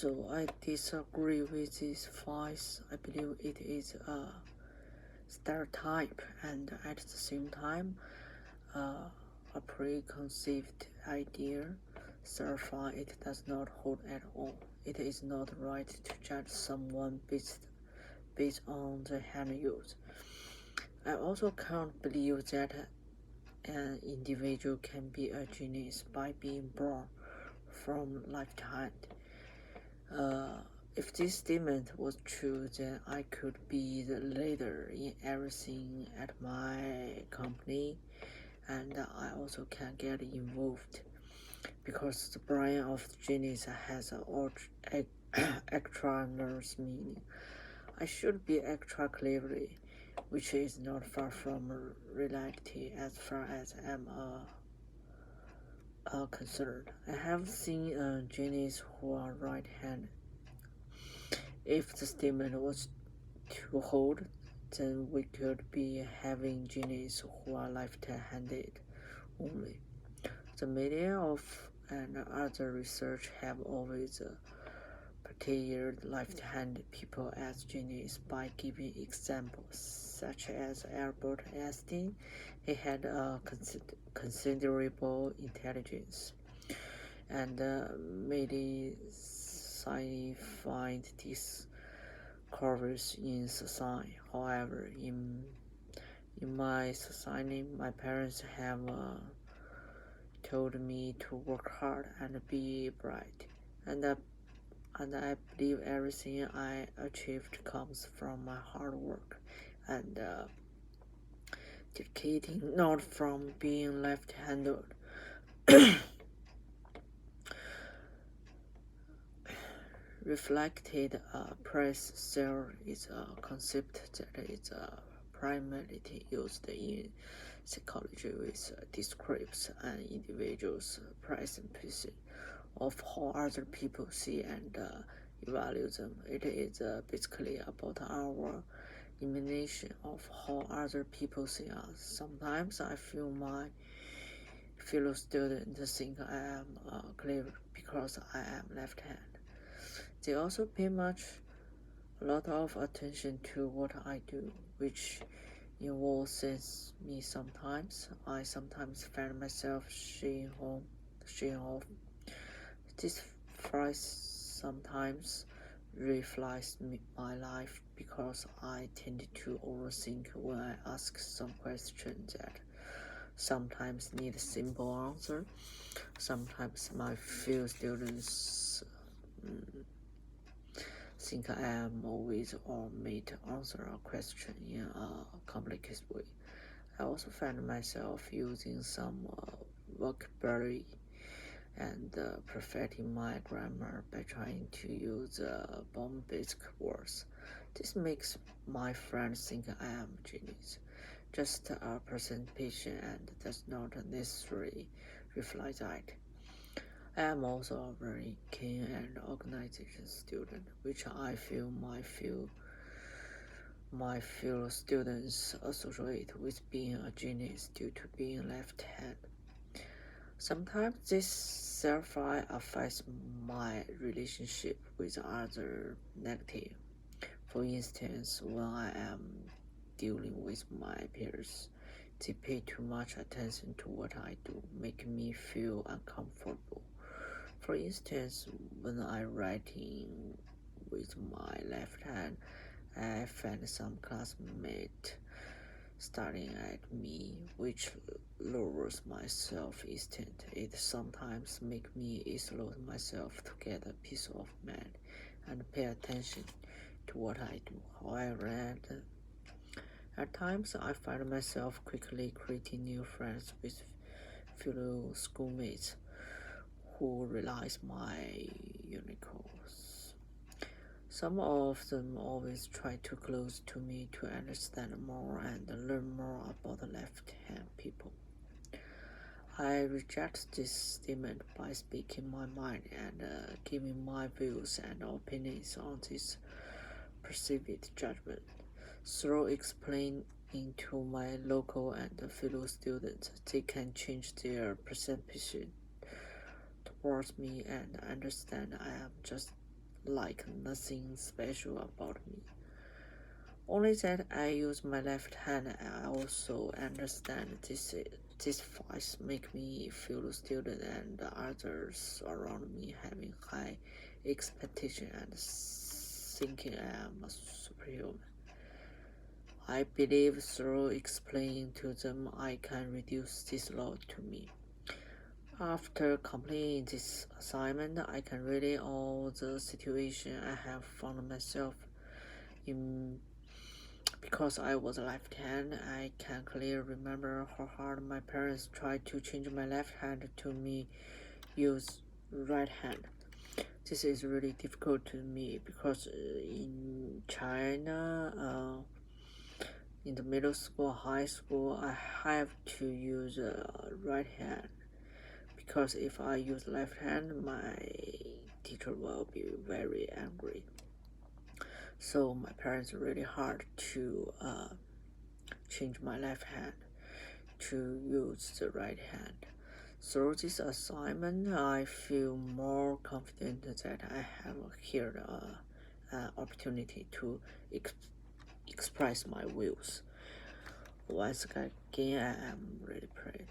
So I disagree with this vice. I believe it is a stereotype and at the same time a preconceived idea. Therefore, it does not hold at all. It is not right to judge someone based on the hand used. I also can't believe that an individual can be a genius by being born from left hand. If this statement was true, then I could be the leader in everything at my company, and I also can get involved because the brain of the genius has an extraneous meaning. I should be extra clever, which is not far from reality as far as I'm concerned. I have seen geniuses who are right-handed. If the statement was to hold, then we could be having geniuses who are left-handed only. The media and other research have always portrayed left-handed people as geniuses by giving examples, such as Albert Einstein. He had a considerable intelligence, and many signified discoveries in society. However, in my society, my parents have told me to work hard and be bright, and I believe everything I achieved comes from my hard work and dedicating, not from being left-handed. Reflected price theory is a concept that is primarily used in psychology, which describes an individual's perception of how other people see and evaluate them. It is basically about our imagination of how other people see us. Sometimes I feel my fellow students think I am clever because I am left-handed. They also pay a lot of attention to what I do, which involves me sometimes. I sometimes find myself showing off. This phrase sometimes reflects my life because I tend to overthink when I ask some questions that sometimes need a simple answer. Sometimes my fellow students think I am always or may answer a question in a complicated way. I also find myself using some vocabulary and perfecting my grammar by trying to use basic words. This makes my friends think I am a genius, just a presentation, and does not necessarily reflect that. I am also a very keen and organization student, which I feel my fellow students associate with being a genius due to being left-handed. Sometimes this self-eye affects my relationship with others negative. For instance, when I am dealing with my peers, they pay too much attention to what I do, making me feel uncomfortable. For instance, when I writing with my left hand, I find some classmates staring at me, which lowers my self-esteem. It sometimes makes me isolate myself to get a peace of mind and pay attention to what I do. However, at times I find myself quickly creating new friends with fellow schoolmates who realize my uniqueness. Some of them always try to close to me to understand more and learn more about left-hand people. I reject this statement by speaking my mind and giving my views and opinions on this perceived judgment. Through explaining to my local and fellow students, they can change their perception towards me and understand I am just like nothing special about me. Only that I use my left hand. I also understand this fights make me feel student and others around me having high expectation and thinking I am a superhuman. I believe through explaining to them I can reduce this load to me. After completing this assignment, I can relate all the situation I have found myself in. Because I was left hand, I can clearly remember how hard my parents tried to change my left hand to me use right hand. This is really difficult to me because in China, in the middle school, high school, I have to use right hand because if I use left hand, my teacher will be very angry. So my parents really hard to change my left hand to use the right hand. Through this assignment, I feel more confident that I have here an opportunity to express my views. Once again, I am really proud.